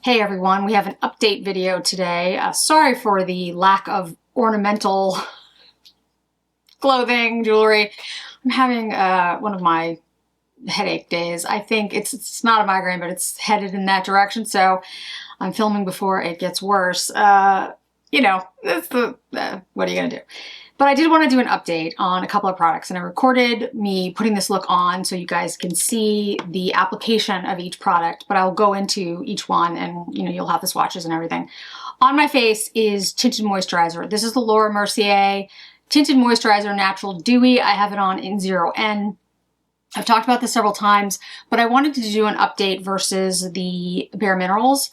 Hey everyone, we have an update video today. Sorry for the lack of ornamental clothing, jewelry. I'm having one of my headache days. I think it's not a migraine, but it's headed in that direction, so I'm filming before it gets worse. You know, that's what are you gonna do? But I did want to do an update on a couple of products, and I recorded me putting this look on so you guys can see the application of each product, but I'll go into each one and you'll have the swatches and everything. On my face is Tinted Moisturizer. This is the Laura Mercier Tinted Moisturizer Natural Dewy. I have it on in 0N. I've talked about this several times, but I wanted to do an update versus the Bare Minerals.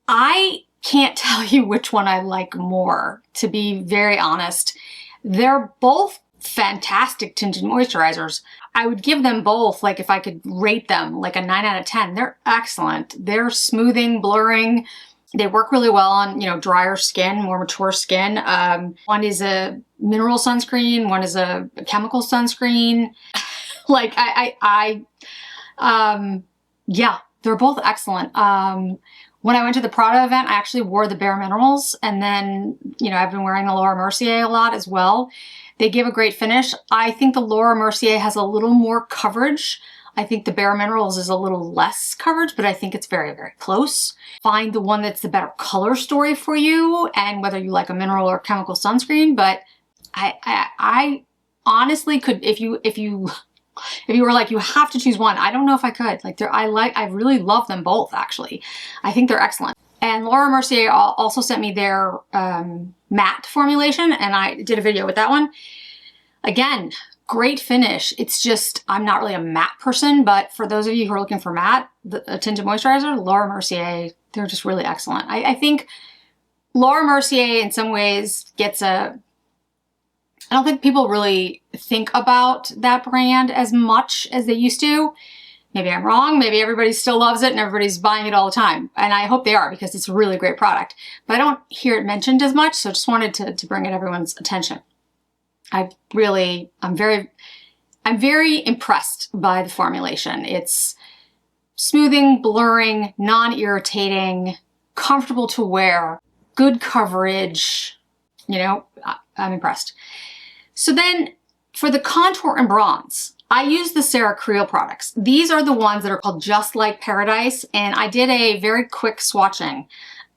I can't tell you which one I like more, to be very honest. They're both fantastic tinted moisturizers. I would give them both, like if I could rate them, like a 9 out of 10. They're excellent. They're smoothing, blurring. They work really well on, drier skin, more mature skin. One is a mineral sunscreen, one is a chemical sunscreen. Like yeah, they're both excellent. When I went to the Prada event, I actually wore the Bare Minerals, and then, I've been wearing the Laura Mercier a lot as well. They give a great finish. I think the Laura Mercier has a little more coverage. I think the Bare Minerals is a little less coverage, but I think it's very, very close. Find the one that's the better color story for you, and whether you like a mineral or chemical sunscreen. But I honestly could, if you were like, you have to choose one, I don't know if I could. Like, I really love them both, actually. I think they're excellent. And Laura Mercier also sent me their matte formulation, and I did a video with that one. Again, great finish. It's just, I'm not really a matte person, but for those of you who are looking for matte, a tinted moisturizer, Laura Mercier, they're just really excellent. I think Laura Mercier in some ways gets I don't think people really think about that brand as much as they used to. Maybe I'm wrong. Maybe everybody still loves it and everybody's buying it all the time. And I hope they are, because it's a really great product. But I don't hear it mentioned as much, so just wanted to bring it everyone's attention. I'm very impressed by the formulation. It's smoothing, blurring, non-irritating, comfortable to wear, good coverage. I'm impressed. So then for the contour and bronze, I use the Creal products. These are the ones that are called Just Like Paradise, and I did a very quick swatching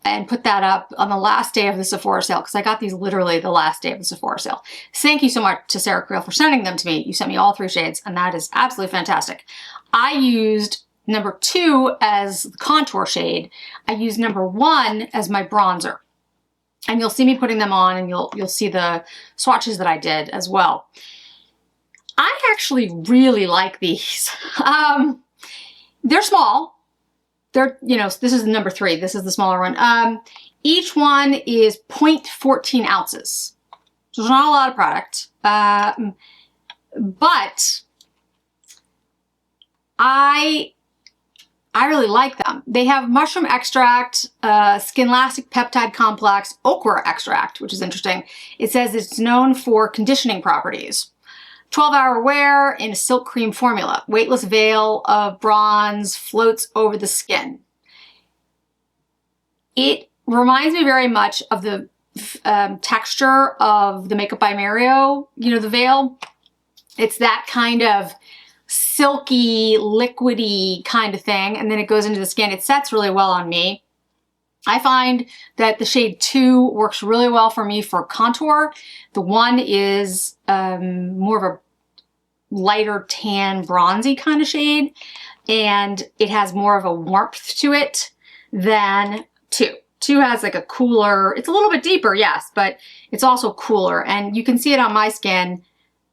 and put that up on the last day of the Sephora sale, because I got these literally the last day of the Sephora sale. Thank you so much to Creal for sending them to me. You sent me all 3 shades, and that is absolutely fantastic. I used number 2 as the contour shade. I used number 1 as my bronzer. And you'll see me putting them on, and you'll see the swatches that I did as well. I actually really like these. They're small. They're, this is number 3. This is the smaller one. Each one is 0.14 ounces. So there's not a lot of product. But I really like them. They have mushroom extract, skin-lastic peptide complex, okra extract, which is interesting. It says it's known for conditioning properties. 12-hour wear in a silk cream formula. Weightless veil of bronze floats over the skin. It reminds me very much of the texture of the Makeup by Mario, the veil. It's that kind of silky, liquidy kind of thing, and then it goes into the skin. It sets really well on me. I find that the shade 2 works really well for me for contour. The 1 is more of a lighter tan, bronzy kind of shade, and it has more of a warmth to it than 2. 2 has like a cooler, it's a little bit deeper, yes, but it's also cooler, and you can see it on my skin.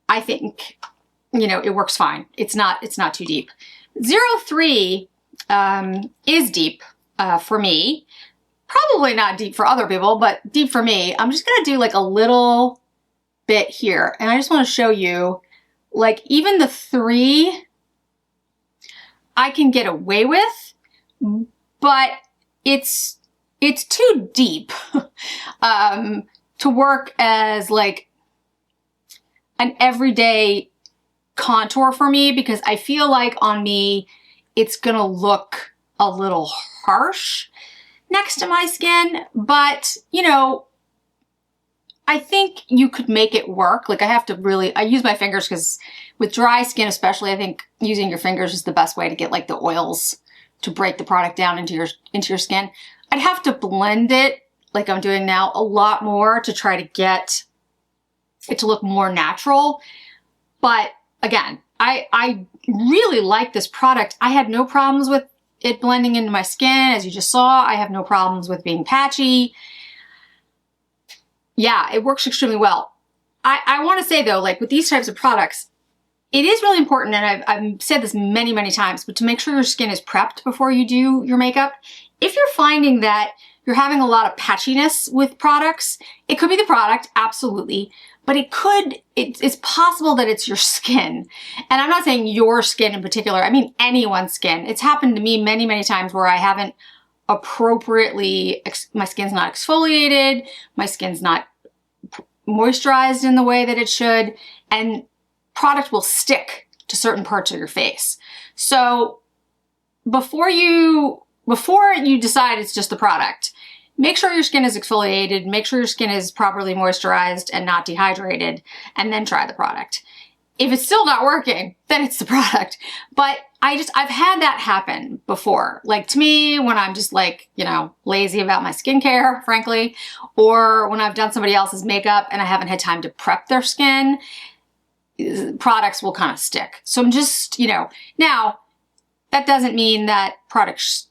I think it works fine. It's not too deep. 03 is deep for me. Probably not deep for other people, but deep for me. I'm just gonna do like a little bit here, and I just want to show you, like, even the 3 I can get away with, but it's too deep to work as like an everyday contour for me, because I feel like on me it's gonna look a little harsh next to my skin, but you know, I think you could make it work. Like I use my fingers because with dry skin especially, I think using your fingers is the best way to get like the oils to break the product down into your skin. I'd have to blend it like I'm doing now a lot more to try to get it to look more natural. But again, I really like this product. I had no problems with it blending into my skin. As you just saw, I have no problems with being patchy. Yeah, it works extremely well. I want to say though, like with these types of products, it is really important, and I've said this many, many times, but to make sure your skin is prepped before you do your makeup. If you're finding that you're having a lot of patchiness with products, it could be the product, absolutely, but it's possible that it's your skin. And I'm not saying your skin in particular, I mean anyone's skin. It's happened to me many, many times where I haven't appropriately, my skin's not exfoliated, my skin's not moisturized in the way that it should, and product will stick to certain parts of your face. So before you decide it's just the product, make sure your skin is exfoliated, make sure your skin is properly moisturized and not dehydrated, and then try the product. If it's still not working, then it's the product. But I've had that happen before. Like to me, when I'm just like, you know, lazy about my skincare, frankly, or when I've done somebody else's makeup and I haven't had time to prep their skin, products will kind of stick. So I'm just, you know, now that doesn't mean that products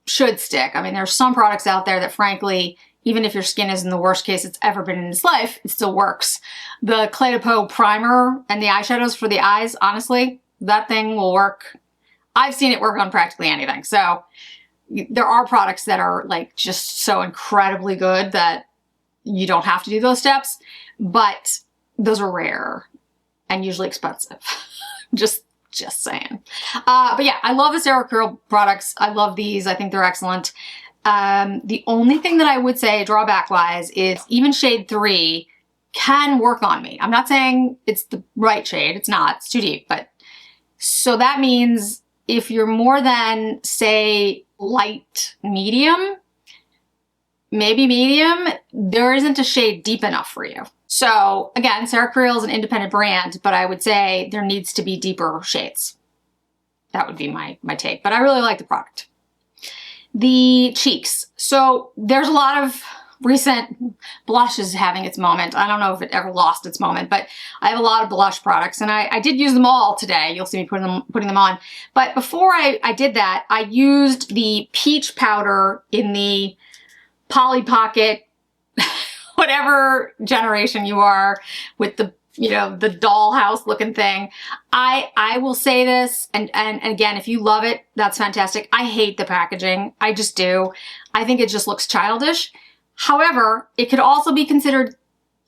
should stick. I mean, there's some products out there that frankly, even if your skin is in the worst case it's ever been in its life, it still works. The Clé de Peau primer and the eyeshadows for the eyes, honestly, that thing will work. I've seen it work on practically anything. So there are products that are like just so incredibly good that you don't have to do those steps, but those are rare and usually expensive. just saying. But yeah, I love the Creal products. I love these. I think they're excellent. The only thing that I would say drawback-wise is even shade 3 can work on me. I'm not saying it's the right shade. It's not. It's too deep. But so that means if you're more than, say, light medium, maybe medium, there isn't a shade deep enough for you. So again, Creal is an independent brand, but I would say there needs to be deeper shades. That would be my take, but I really like the product. The cheeks. So there's a lot of recent blushes having its moment. I don't know if it ever lost its moment, but I have a lot of blush products and I did use them all today. You'll see me putting them on. But before I did that, I used the peach powder in the Polly Pocket, whatever generation you are with the, you know, the dollhouse looking thing. I will say this, and again, if you love it, that's fantastic. I hate the packaging. I just do. I think it just looks childish. However, it could also be considered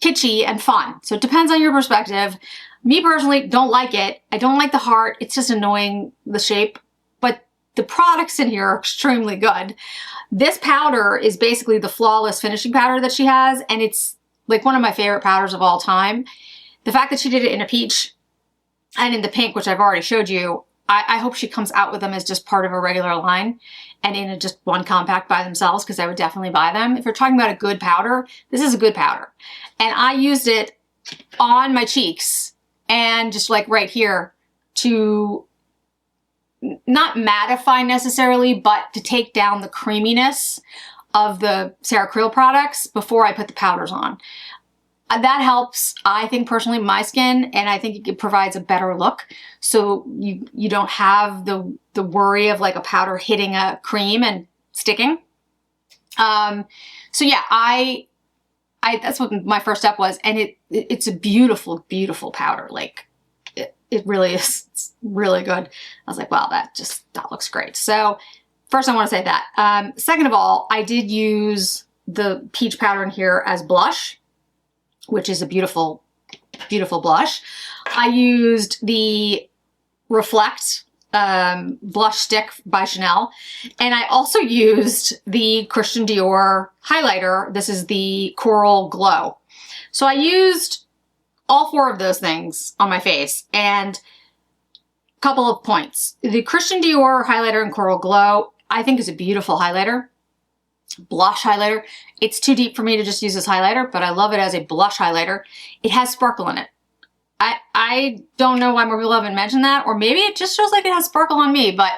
kitschy and fun. So it depends on your perspective. Me personally, don't like it. I don't like the heart. It's just annoying, the shape. But the products in here are extremely good. This powder is basically the flawless finishing powder that she has, and it's like one of my favorite powders of all time. The fact that she did it in a peach and in the pink, which I've already showed you, I hope she comes out with them as just part of a regular line and in just one compact by themselves, because I would definitely buy them. If you're talking about a good powder, this is a good powder. And I used it on my cheeks and just like right here to not mattify necessarily, but to take down the creaminess of the Creal products before I put the powders on. That helps, I think personally, my skin, and I think it provides a better look. So you don't have the worry of like a powder hitting a cream and sticking. So yeah, I that's what my first step was, and it's a beautiful, beautiful powder. Like it really is. It's really good. I was like, wow, that looks great. So first I want to say that. Second of all, I did use the peach powder in here as blush, which is a beautiful, beautiful blush. I used the Reflect blush stick by Chanel, and I also used the Christian Dior highlighter. This is the Coral Glow. So I used all 4 of those things on my face, and a couple of points. The Christian Dior highlighter in Coral Glow, I think is a beautiful highlighter. Blush highlighter. It's too deep for me to just use this highlighter, but I love it as a blush highlighter. It has sparkle in it. I don't know why more people haven't mentioned that, or maybe it just shows like it has sparkle on me, but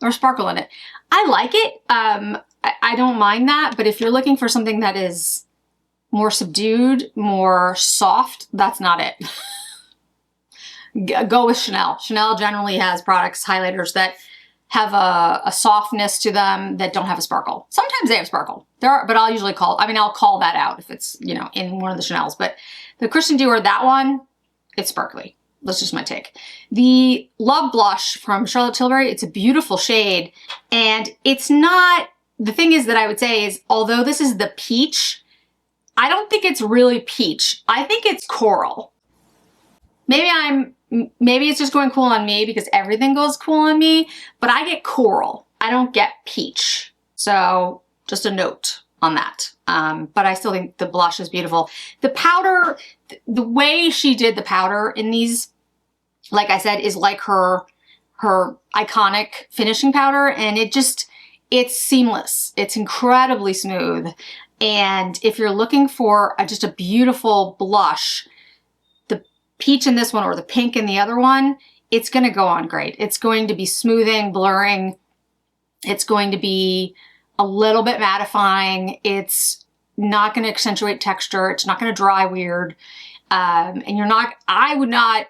or sparkle in it. I like it. I don't mind that, but if you're looking for something that is more subdued, more soft, that's not it. Go with Chanel. Chanel generally has products, highlighters that have a softness to them that don't have a sparkle. Sometimes they have sparkle. There are, but I'll usually I'll call that out if it's, you know, in one of the Chanels. But the Christian Dior, that one, it's sparkly. That's just my take. The Love Blush from Charlotte Tilbury, it's a beautiful shade. And it's not, the thing is that I would say is, although this is the peach, I don't think it's really peach. I think it's coral. Maybe it's just going cool on me because everything goes cool on me, but I get coral. I don't get peach. So just a note on that. But I still think the blush is beautiful. The powder, the way she did the powder in these, like I said, is like her iconic finishing powder, and it's seamless. It's incredibly smooth. And if you're looking for just a beautiful blush, the peach in this one or the pink in the other one, it's going to go on great. It's going to be smoothing, blurring. It's going to be a little bit mattifying. It's not going to accentuate texture. It's not going to dry weird. And I would not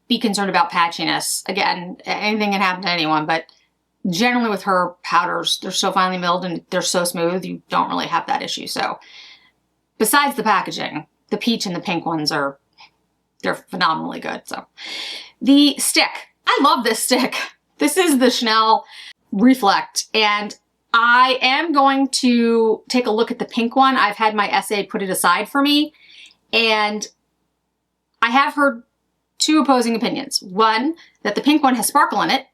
be concerned about patchiness. Again, anything can happen to anyone, but generally with her powders, they're so finely milled and they're so smooth, you don't really have that issue. So besides the packaging, the peach and the pink ones they're phenomenally good. So the stick, I love this stick. This is the Chanel Reflect, and I am going to take a look at the pink one. I've had my essay put it aside for me, and I have heard two opposing opinions. One, that the pink one has sparkle in it,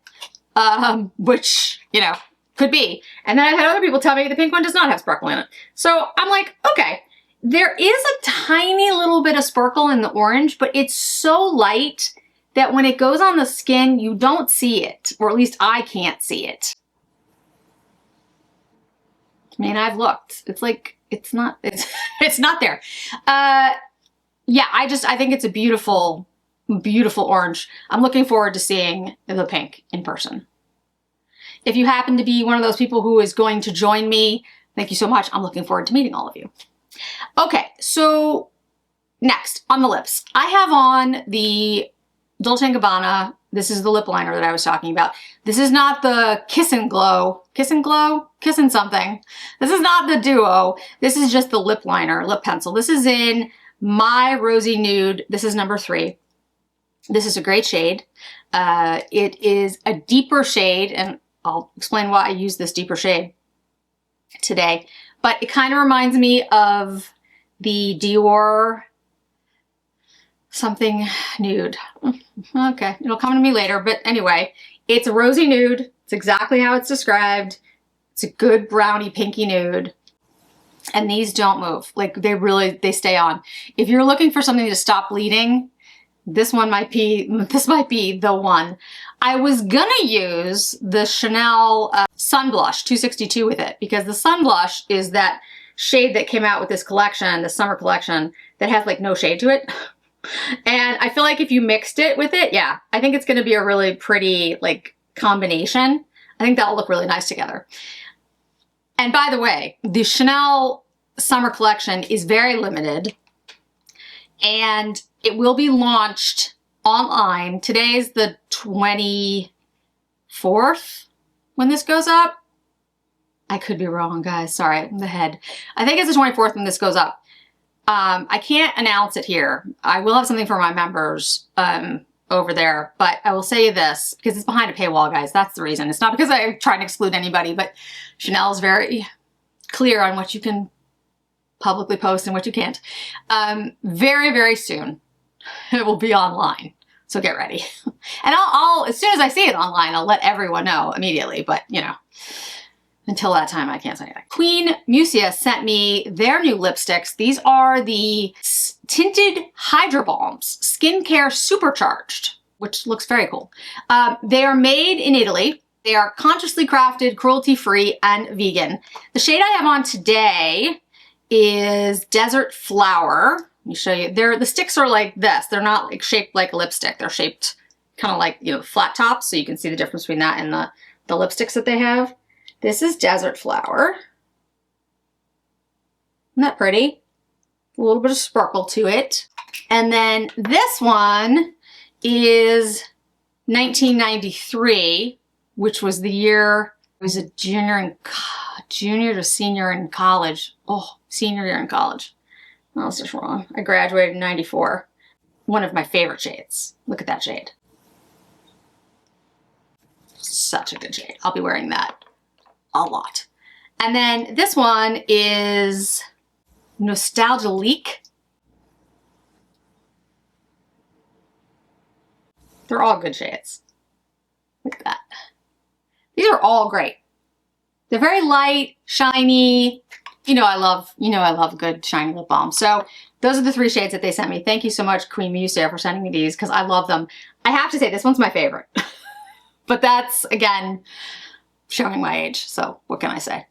which, you know, could be. And then I've had other people tell me the pink one does not have sparkle in it. So I'm like, okay, there is a tiny little bit of sparkle in the orange, but it's so light that when it goes on the skin, you don't see it, or at least I can't see it. I mean, I've looked. It's like, it's not there. Yeah, I think it's a beautiful, beautiful orange. I'm looking forward to seeing the pink in person. If you happen to be one of those people who is going to join me, thank you so much. I'm looking forward to meeting all of you. Okay, so next on the lips, I have on the Dolce & Gabbana. This is the lip liner that I was talking about. This is not the Kiss and Glow, Kissin' something. This is not the Duo. This is just the lip liner, lip pencil. This is in My Rosy Nude. This is number 3. This is a great shade. It is a deeper shade, and I'll explain why I use this deeper shade today. But it kind of reminds me of the Dior something nude. Okay, it'll come to me later, but anyway, it's a rosy nude. It's exactly how it's described. It's a good browny pinky nude. And these don't move. Like they stay on. If you're looking for something to stop bleeding, this might be the one. I was gonna use the Chanel Sun Blush 262 with it, because the Sun Blush is that shade that came out with this collection, the summer collection, that has like no shade to it. And I feel like if you mixed it with it, yeah, I think it's gonna be a really pretty like combination. I think that'll look really nice together. And by the way, the Chanel summer collection is very limited, and it will be launched online. Today's the 24th when this goes up. I could be wrong, guys. Sorry, I'm the head. I think it's the 24th when this goes up. I can't announce it here. I will have something for my members over there, but I will say this, because it's behind a paywall, guys. That's the reason. It's not because I'm trying to exclude anybody, but Chanel is very clear on what you can publicly post and what you can't. Very, very soon, it will be online. So get ready. And I'll as soon as I see it online, I'll let everyone know immediately, but you know, until that time, I can't say anything. Queen Musia sent me their new lipsticks. These are the Tinted Hydro Balms, Skincare Supercharged, which looks very cool. They are made in Italy. They are consciously crafted, cruelty-free, and vegan. The shade I have on today is Desert Flower. Let me show you. The sticks are like this. They're not like shaped like a lipstick. They're shaped kind of like, you know, flat tops, so you can see the difference between that and the lipsticks that they have. This is Desert Flower. Isn't that pretty? A little bit of sparkle to it. And then this one is 1993, which was the year I was a junior to senior in college. Oh, senior year in college. Oh, that's just wrong. I graduated in 94. One of my favorite shades. Look at that shade. Such a good shade. I'll be wearing that a lot. And then this one is Nostalgique. They're all good shades. Look at that. These are all great. They're very light, shiny. You know I love good shiny lip balm. So those are the 3 shades that they sent me. Thank you so much, Queen Musa, for sending me these because I love them. I have to say this one's my favorite. But that's, again, showing my age. So what can I say?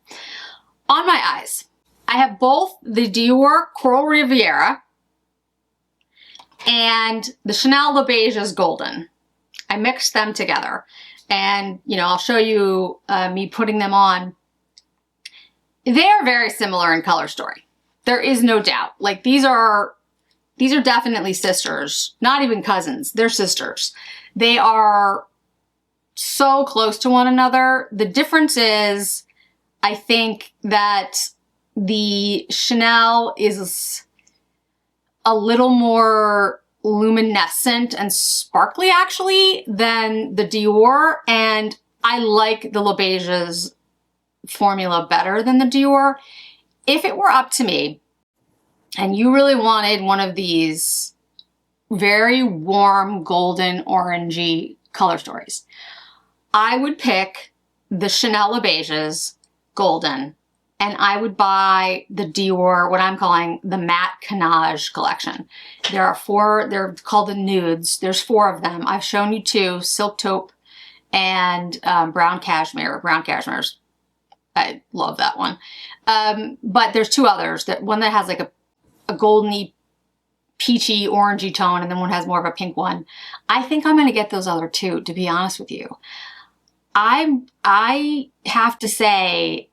On my eyes, I have both the Dior Coral Riviera and the Chanel Les Beiges Golden. I mixed them together. And, you know, I'll show you me putting them on. They are very similar in color story. There is no doubt. Like, these are definitely sisters. Not even cousins. They're sisters. They are so close to one another. The difference is, I think that the Chanel is a little more luminescent and sparkly actually than the Dior, and I like the Les Beiges formula better than the Dior. If it were up to me and you really wanted one of these very warm golden orangey color stories, I would pick the Chanel Les Beiges Golden, and I would buy the Dior, what I'm calling the Matte Canage collection. There are 4, they're called the Nudes. There's 4 of them. I've shown you 2, Silk Taupe and Brown Cashmere. Brown Cashmere's, I love that one. But there's 2 others. One that has like a goldeny, peachy, orangey tone, and then one has more of a pink one. I think I'm gonna get those other 2, to be honest with you. I have to say,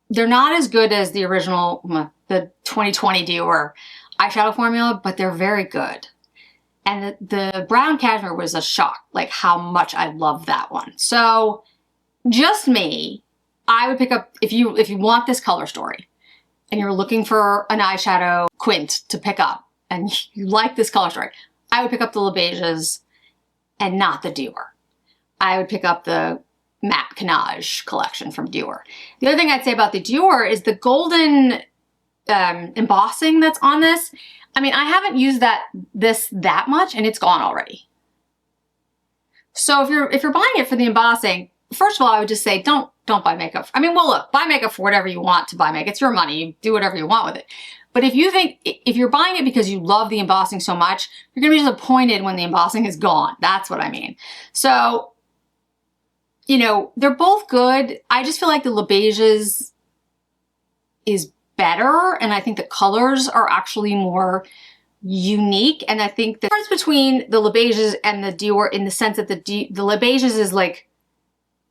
they're not as good as the original, the 2020 Dior eyeshadow formula, but they're very good. And the Brown Cashmere was a shock, like how much I love that one. So just me, I would pick up, if you want this color story and you're looking for an eyeshadow quint to pick up and you like this color story, I would pick up the Les Beiges and not the Dior. I would pick up the Matte Canage collection from Dior. The other thing I'd say about the Dior is the golden embossing that's on this. I mean, I haven't used this that much and it's gone already. So if you're buying it for the embossing, first of all, I would just say don't buy makeup. I mean, well, look, buy makeup for whatever you want to buy makeup. It's your money. You do whatever you want with it. But if you're buying it because you love the embossing so much, you're gonna be disappointed when the embossing is gone. That's what I mean. So, you know, they're both good. I just feel like the Les Beiges is better, and I think the colors are actually more unique. And I think the difference between the Les Beiges and the Dior in the sense that the Les Beiges is like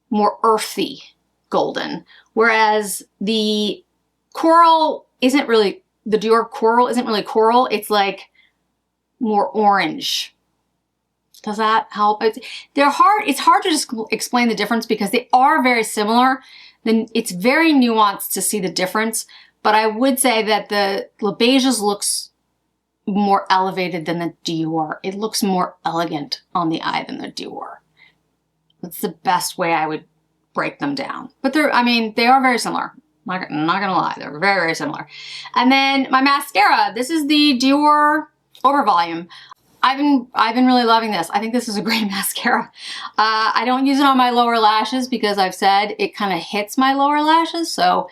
more earthy golden, whereas the coral isn't really, the Dior coral isn't really coral. It's like more orange. Does that help? It's hard to just explain the difference because they are very similar. Then it's very nuanced to see the difference. But I would say that the Les Beiges looks more elevated than the Dior. It looks more elegant on the eye than the Dior. That's the best way I would break them down. But they are very similar. I'm not gonna lie, they're very, very similar. And then my mascara, this is the Dior Over Volume. I've been really loving this. I think this is a great mascara. I don't use it on my lower lashes because I've said it kind of hits my lower lashes. So,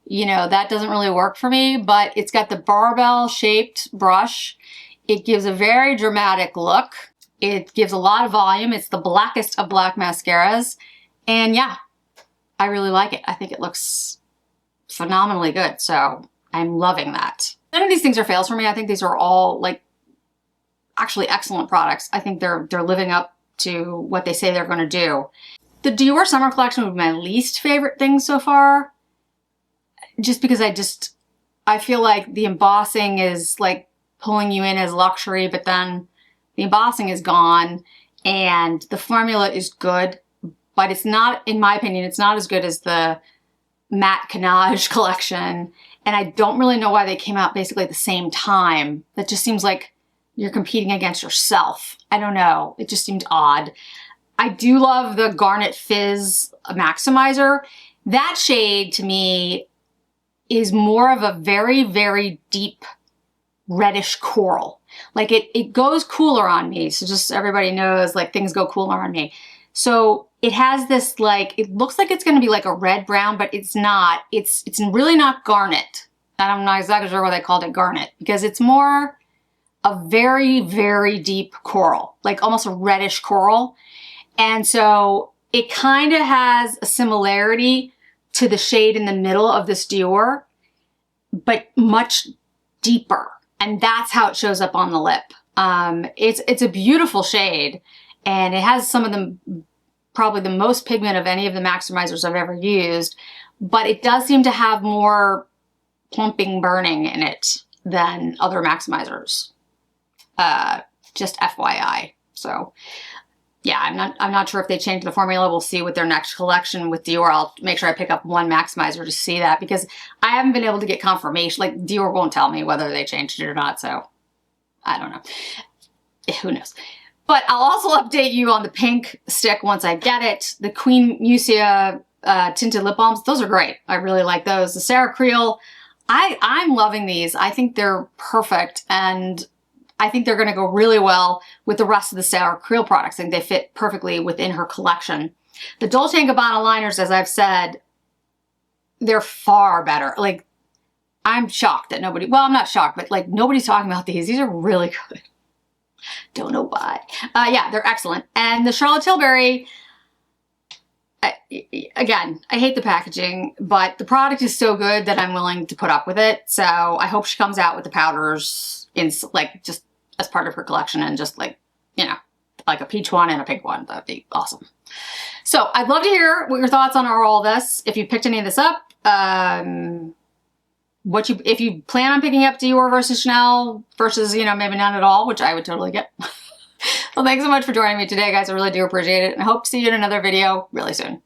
you know, that doesn't really work for me, but it's got the barbell shaped brush. It gives a very dramatic look. It gives a lot of volume. It's the blackest of black mascaras. And yeah, I really like it. I think it looks phenomenally good. So I'm loving that. None of these things are fails for me. I think these are all like actually excellent products. I think they're living up to what they say they're going to do. The Dior Summer Collection would be my least favorite thing so far. Just because I feel like the embossing is like pulling you in as luxury, but then the embossing is gone and the formula is good, but it's not, in my opinion, it's not as good as the Matte Canage collection. And I don't really know why they came out basically at the same time. That just seems like you're competing against yourself. I don't know. It just seemed odd. I do love the Garnet Fizz Maximizer. That shade to me is more of a very, very deep reddish coral. Like it goes cooler on me. So just everybody knows, like, things go cooler on me. So it has this, like, it looks like it's going to be like a red brown, but it's not. It's really not garnet. And I'm not exactly sure why they called it garnet, because it's more a very, very deep coral, like almost a reddish coral. And so it kind of has a similarity to the shade in the middle of this Dior, but much deeper. And that's how it shows up on the lip. It's a beautiful shade, and it has some of the, probably the most pigment of any of the maximizers I've ever used, but it does seem to have more plumping burning in it than other maximizers. Just FYI. So yeah, I'm not sure if they changed the formula. We'll see with their next collection with Dior. I'll make sure I pick up one maximizer to see that, because I haven't been able to get confirmation. Like, Dior won't tell me whether they changed it or not, so I don't know. Who knows? But I'll also update you on the pink stick once I get it. The Queen Musia tinted lip balms, those are great. I really like those. The Sarah Creal, I'm loving these. I think they're perfect, and I think they're going to go really well with the rest of the Sarah Creal products. I think they fit perfectly within her collection. The Dolce & Gabbana liners, as I've said, they're far better. Like, I'm shocked that nobody, well, I'm not shocked, but like, nobody's talking about these. These are really good. Don't know why. Yeah, they're excellent. And the Charlotte Tilbury, again, I hate the packaging, but the product is so good that I'm willing to put up with it. So I hope she comes out with the powders in, like, just as part of her collection, and just, like, you know, like a peach one and a pink one. That'd be awesome. So I'd love to hear what your thoughts on all this. If you picked any of this up, if you plan on picking up Dior versus Chanel versus, you know, maybe none at all, which I would totally get. Well, thanks so much for joining me today, guys. I really do appreciate it, and I hope to see you in another video really soon.